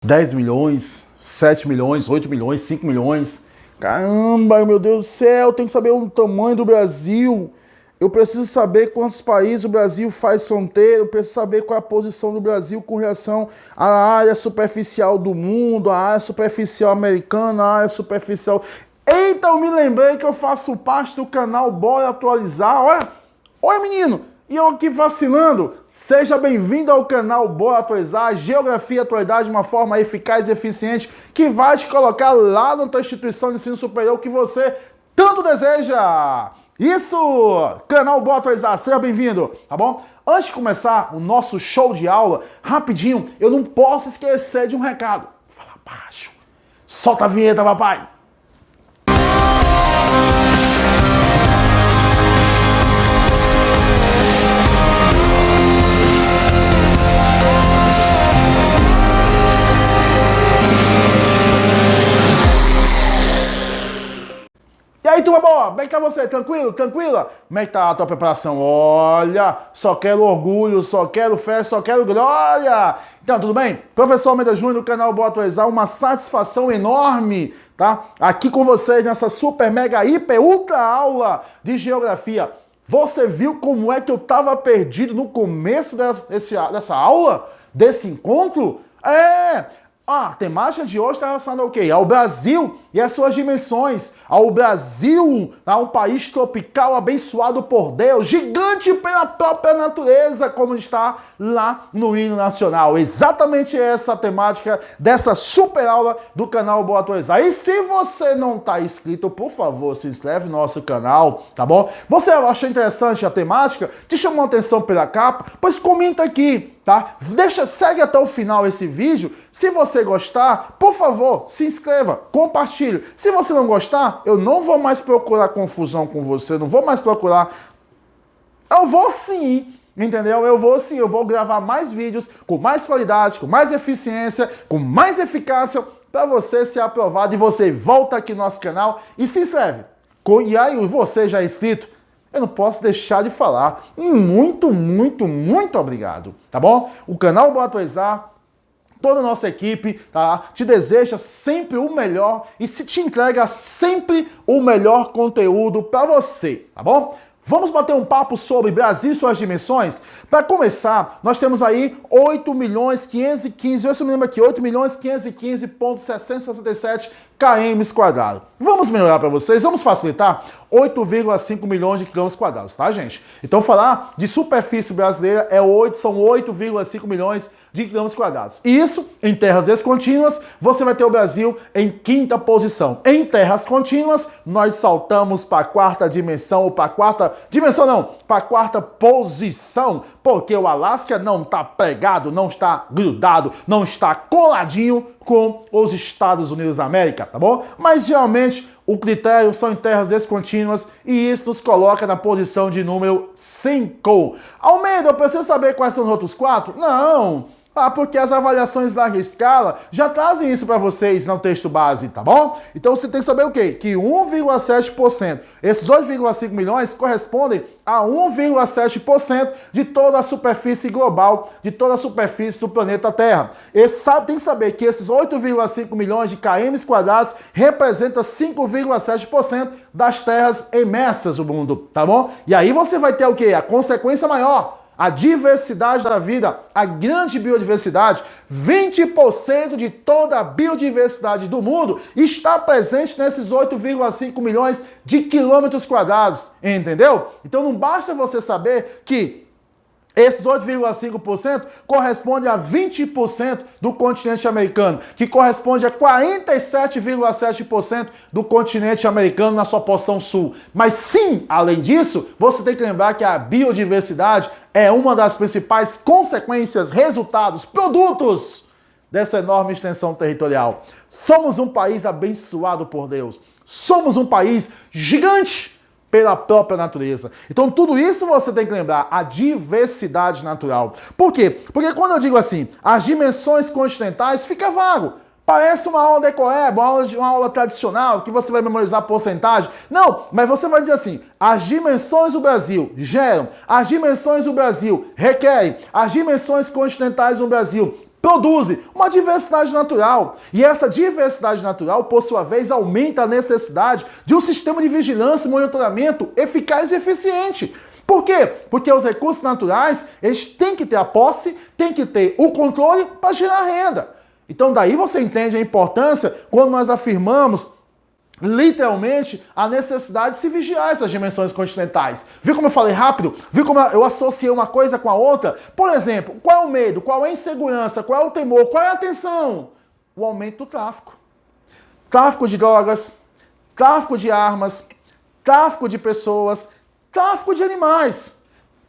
10 milhões, 7 milhões, 8 milhões, 5 milhões. Caramba, meu Deus do céu, eu tenho que saber o tamanho do Brasil. Eu preciso saber quantos países o Brasil faz fronteira. Eu preciso saber qual é a posição do Brasil com relação à área superficial do mundo, à área superficial americana, à área superficial... Eita, eu me lembrei que eu faço parte do canal Bora Atualizar. Olha menino, e eu aqui vacilando. Seja bem-vindo ao canal Bora Atualizar, Geografia e Atualidade de uma forma eficaz e eficiente, que vai te colocar lá na tua instituição de ensino superior que você tanto deseja. Isso! Canal Bora Atualizar, seja bem-vindo, tá bom? Antes de começar o nosso show de aula, rapidinho, eu não posso esquecer de um recado. Fala baixo. Solta a vinheta, papai! E aí, turma boa, como é que tá você? Tranquilo? Tranquila? Como é que tá a tua preparação? Olha, só quero orgulho, só quero fé, só quero glória! Então, tudo bem? Professor Almeida Júnior, do canal Bora Atualizar, uma satisfação enorme, tá? Aqui com vocês nessa super, mega, hiper, ultra aula de geografia. Você viu como é que eu tava perdido no começo dessa aula? Desse encontro? A temática de hoje está relacionada ao quê? Ao Brasil e as suas dimensões. Ao Brasil, a um país tropical abençoado por Deus, gigante pela própria natureza, como está lá no hino nacional. Exatamente essa a temática dessa super aula do canal Bora Atualizar. E se você não está inscrito, por favor, se inscreve no nosso canal, tá bom? Você achou interessante a temática? Te chamou a atenção pela capa? Pois comenta aqui. Tá? Segue até o final esse vídeo. Se você gostar, por favor, se inscreva, compartilhe. Se você não gostar, eu não vou mais procurar confusão com você, não vou mais procurar... Eu vou sim, entendeu? Eu vou sim, eu vou gravar mais vídeos com mais qualidade, com mais eficiência, com mais eficácia, para você ser aprovado e você volta aqui no nosso canal e se inscreve. E aí, você já é inscrito? Eu não posso deixar de falar. Muito, muito, muito obrigado, tá bom? O canal Bora Atualizar, toda a nossa equipe, tá? Te deseja sempre o melhor e se te entrega sempre o melhor conteúdo para você, tá bom? Vamos bater um papo sobre Brasil e suas dimensões? Para começar, nós temos aí 8.515, eu me lembro aqui, 8.515.667 km². Vamos melhorar para vocês, vamos facilitar? 8,5 milhões de quilômetros quadrados, tá, gente? Então, falar de superfície brasileira são 8,5 milhões de quilômetros quadrados. E isso, em terras descontínuas, você vai ter o Brasil em quinta posição. Em terras contínuas, nós saltamos para a quarta dimensão, ou para a quarta dimensão não, para a quarta posição, porque o Alasca não está pegado, não está grudado, não está coladinho com os Estados Unidos da América, tá bom? Mas geralmente o critério são em terras descontínuas e isso nos coloca na posição de número 5. Almeida, eu preciso saber quais são os outros 4? Não! Porque as avaliações larga escala já trazem isso para vocês no texto base, tá bom? Então você tem que saber o quê? Que 1,7%, esses 2,5 milhões correspondem a 1,7% de toda a superfície global, de toda a superfície do planeta Terra. Tem que saber que esses 8,5 milhões de km² representa 5,7% das terras imersas do mundo, tá bom? E aí você vai ter o quê? A consequência maior. A diversidade da vida, a grande biodiversidade, 20% de toda a biodiversidade do mundo está presente nesses 8,5 milhões de quilômetros quadrados, entendeu? Então não basta você saber que esses 8,5% corresponde a 20% do continente americano, que corresponde a 47,7% do continente americano na sua porção sul. Mas sim, além disso, você tem que lembrar que a biodiversidade é uma das principais consequências, resultados, produtos dessa enorme extensão territorial. Somos um país abençoado por Deus. Somos um país gigante pela própria natureza. Então tudo isso você tem que lembrar, a diversidade natural. Por quê? Porque quando eu digo assim, as dimensões continentais, fica vago. Parece uma aula de Ecoeb, uma aula tradicional, que você vai memorizar porcentagem. Não, mas você vai dizer assim, as dimensões do Brasil geram, as dimensões do Brasil requerem, as dimensões continentais do Brasil produzem uma diversidade natural. E essa diversidade natural, por sua vez, aumenta a necessidade de um sistema de vigilância e monitoramento eficaz e eficiente. Por quê? Porque os recursos naturais, eles têm que ter a posse, têm que ter o controle para gerar renda. Então daí você entende a importância quando nós afirmamos literalmente a necessidade de se vigiar essas dimensões continentais. Viu como eu falei rápido? Viu como eu associei uma coisa com a outra? Por exemplo, qual é o medo? Qual é a insegurança? Qual é o temor? Qual é a tensão? O aumento do tráfico. Tráfico de drogas, tráfico de armas, tráfico de pessoas, tráfico de animais,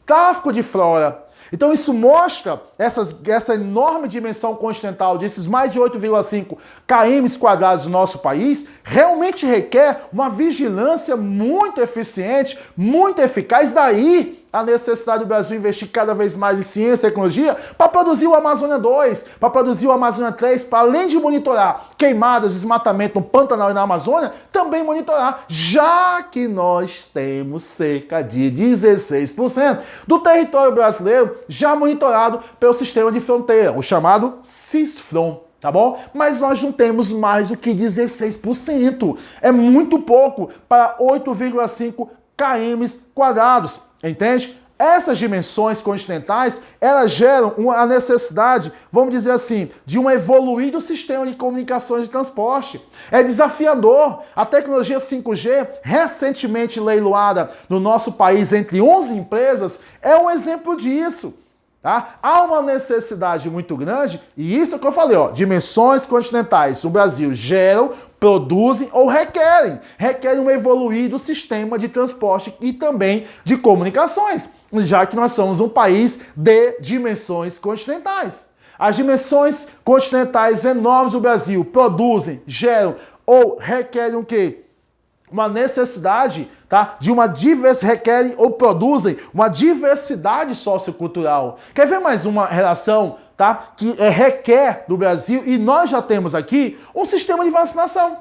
tráfico de flora. Então isso mostra essa enorme dimensão continental desses mais de 8,5 km² do nosso país, realmente requer uma vigilância muito eficiente, muito eficaz. Daí a necessidade do Brasil investir cada vez mais em ciência e tecnologia para produzir o Amazônia 2, para produzir o Amazônia 3, para além de monitorar queimadas, desmatamento no Pantanal e na Amazônia, também monitorar, já que nós temos cerca de 16% do território brasileiro já monitorado pelo sistema de fronteira, o chamado CISFRON. Tá bom? Mas nós não temos mais do que 16%. É muito pouco para 8,5 km². Entende? Essas dimensões continentais, elas geram a necessidade, vamos dizer assim, de um evoluído sistema de comunicações de transporte. É desafiador. A tecnologia 5G, recentemente leiloada no nosso país entre 11 empresas, é um exemplo disso. Tá? Há uma necessidade muito grande, e isso é o que eu falei, ó, dimensões continentais no Brasil geram, produzem ou requerem um evoluído sistema de transporte e também de comunicações, já que nós somos um país de dimensões continentais. As dimensões continentais enormes do Brasil produzem, geram ou requerem o quê? Uma necessidade, tá? De uma requerem ou produzem uma diversidade sociocultural. Quer ver mais uma relação, tá? Que requer do Brasil, e nós já temos aqui um sistema de vacinação.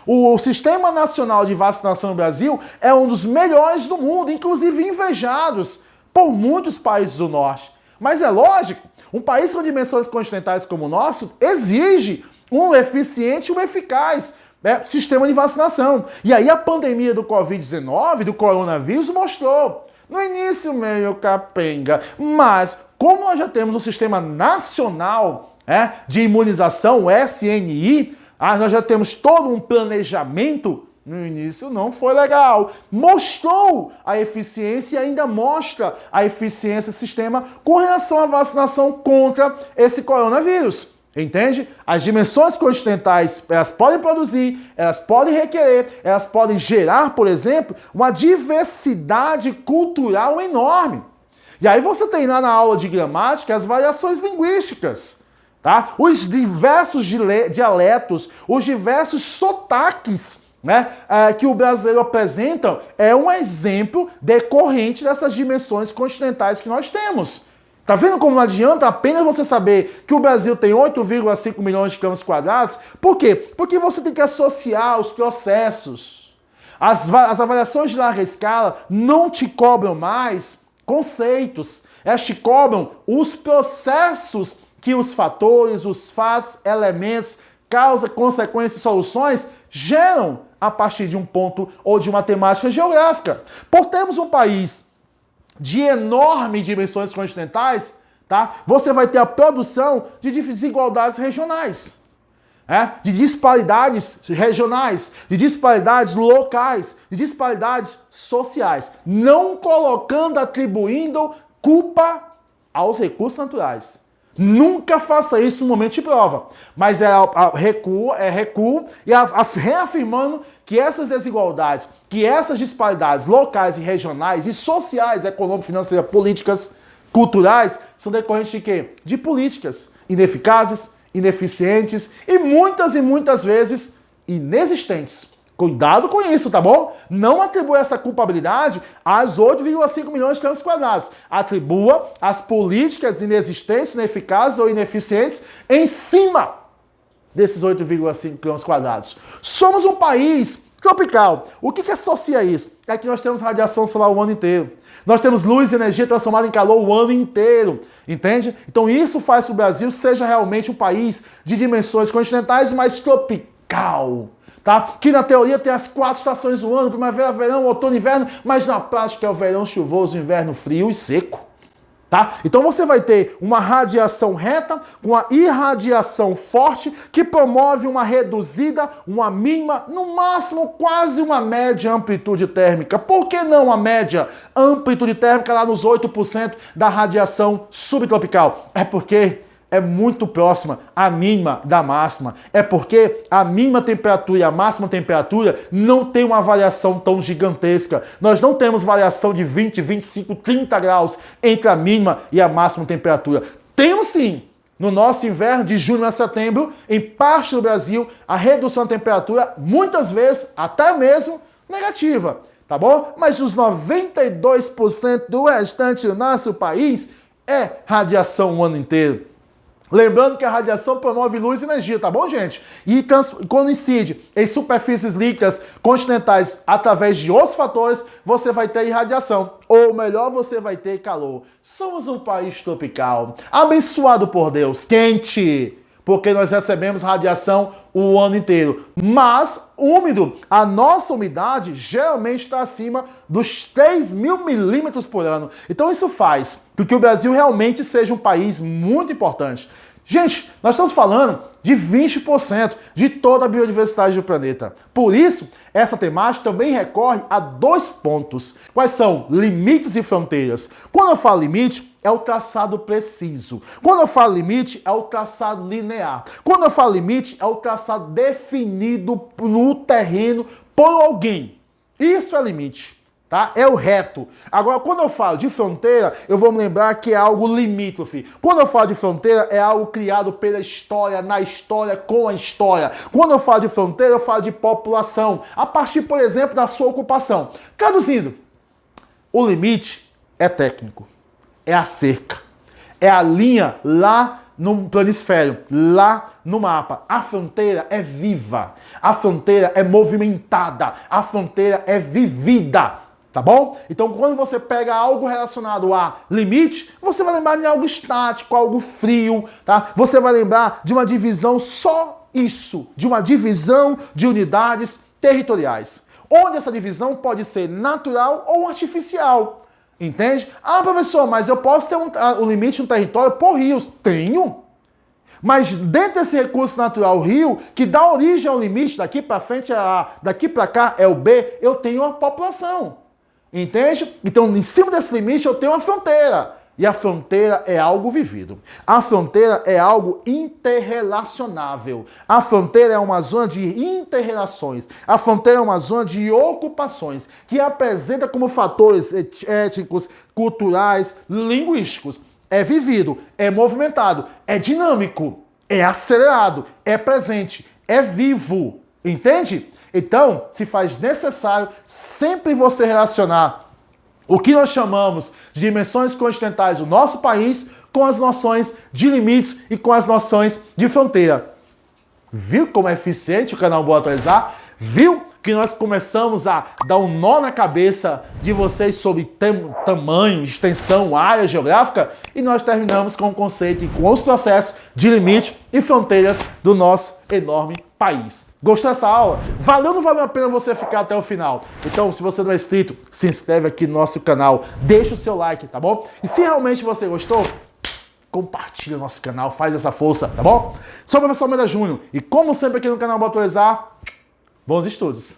O Sistema Nacional de Vacinação no Brasil é um dos melhores do mundo, inclusive invejados por muitos países do norte. Mas é lógico, um país com dimensões continentais como o nosso exige um eficiente e um eficaz sistema de vacinação. E aí a pandemia do Covid-19, do coronavírus, mostrou. No início meio capenga, mas como nós já temos um sistema nacional de imunização, o SNI, nós já temos todo um planejamento. No início não foi legal. Mostrou a eficiência e ainda mostra a eficiência do sistema com relação à vacinação contra esse coronavírus. Entende? As dimensões continentais, elas podem produzir, elas podem requerer, elas podem gerar, por exemplo, uma diversidade cultural enorme. E aí você tem lá na aula de gramática as variações linguísticas, tá? Os diversos dialetos, os diversos sotaques, que o brasileiro apresenta é um exemplo decorrente dessas dimensões continentais que nós temos. Tá vendo como não adianta apenas você saber que o Brasil tem 8,5 milhões de km²? Por quê? Porque você tem que associar os processos. As avaliações de larga escala não te cobram mais conceitos. Elas te cobram os processos que os fatores, os fatos, elementos, causa, consequência e soluções geram a partir de um ponto ou de uma temática geográfica. Por termos um país de enormes dimensões continentais, tá? Você vai ter a produção de desigualdades regionais, de disparidades regionais, de disparidades locais, de disparidades sociais, não colocando, atribuindo culpa aos recursos naturais. Nunca faça isso no momento de prova, mas recuo e reafirmando que essas desigualdades, que essas disparidades locais e regionais e sociais, econômicas, financeiras, políticas, culturais, são decorrentes de quê? De políticas ineficazes, ineficientes e muitas vezes inexistentes. Cuidado com isso, tá bom? Não atribua essa culpabilidade às 8,5 milhões de km². Atribua as políticas inexistentes, ineficazes ou ineficientes em cima desses 8,5 km². Somos um país tropical. O que associa isso? É que nós temos radiação solar o ano inteiro. Nós temos luz e energia transformada em calor o ano inteiro, entende? Então isso faz que o Brasil seja realmente um país de dimensões continentais, mas tropical. Tá? Que na teoria tem as 4 estações do ano, primavera, verão, outono e inverno, mas na prática é o verão chuvoso, o inverno frio e seco. Tá? Então você vai ter uma radiação reta com a irradiação forte que promove uma reduzida, uma mínima, no máximo quase uma média amplitude térmica. Por que não a média amplitude térmica lá nos 8% da radiação subtropical? É porque é muito próxima a mínima da máxima. É porque a mínima temperatura e a máxima temperatura não tem uma variação tão gigantesca. Nós não temos variação de 20, 25, 30 graus entre a mínima e a máxima temperatura. Temos sim, no nosso inverno, de junho a setembro, em parte do Brasil, a redução da temperatura, muitas vezes, até mesmo negativa. Tá bom? Mas os 92% do restante do nosso país é radiação o ano inteiro. Lembrando que a radiação promove luz e energia, tá bom, gente? E quando incide em superfícies líquidas continentais através de outros fatores, você vai ter irradiação. Ou melhor, você vai ter calor. Somos um país tropical, abençoado por Deus, quente, porque nós recebemos radiação o ano inteiro. Mas úmido, a nossa umidade geralmente está acima dos 3.000 milímetros por ano. Então isso faz com que o Brasil realmente seja um país muito importante. Gente, nós estamos falando de 20% de toda a biodiversidade do planeta. Por isso, essa temática também recorre a 2 pontos. Quais são? Limites e fronteiras. Quando eu falo limite, é o traçado preciso. Quando eu falo limite, é o traçado linear. Quando eu falo limite, é o traçado definido no terreno por alguém. Isso é limite. Tá? É o reto. Agora, quando eu falo de fronteira, eu vou me lembrar que é algo limítrofe. Quando eu falo de fronteira, é algo criado pela história, na história, com a história. Quando eu falo de fronteira, eu falo de população, a partir, por exemplo, da sua ocupação. Traduzindo, o limite é técnico, é a cerca, é a linha lá no planisfério, lá no mapa. A fronteira é viva, a fronteira é movimentada, a fronteira é vivida. Tá bom? Então, quando você pega algo relacionado a limite, você vai lembrar de algo estático, algo frio, tá? Você vai lembrar de uma divisão, só isso, de uma divisão de unidades territoriais, onde essa divisão pode ser natural ou artificial, entende? Ah, professor, mas eu posso ter um limite no território por rios. Tenho. Mas dentro desse recurso natural, o rio, que dá origem ao limite, daqui para frente é A, daqui para cá é o B, eu tenho uma população. Entende? Então, em cima desse limite, eu tenho uma fronteira. E a fronteira é algo vivido. A fronteira é algo interrelacionável. A fronteira é uma zona de interrelações. A fronteira é uma zona de ocupações, que apresenta como fatores étnicos, culturais, linguísticos. É vivido, é movimentado, é dinâmico, é acelerado, é presente, é vivo. Entende? Então, se faz necessário sempre você relacionar o que nós chamamos de dimensões continentais do nosso país com as noções de limites e com as noções de fronteira. Viu como é eficiente o canal Bora Atualizar? Viu que nós começamos a dar um nó na cabeça de vocês sobre tamanho, extensão, área geográfica? E nós terminamos com o conceito e com os processos de limite e fronteiras do nosso enorme país. Gostou dessa aula? Valeu ou não valeu a pena você ficar até o final? Então, se você não é inscrito, se inscreve aqui no nosso canal, deixa o seu like, tá bom? E se realmente você gostou, compartilha o nosso canal, faz essa força, tá bom? Sou o professor Almeida Júnior e como sempre aqui no canal Bora Atualizar, bons estudos!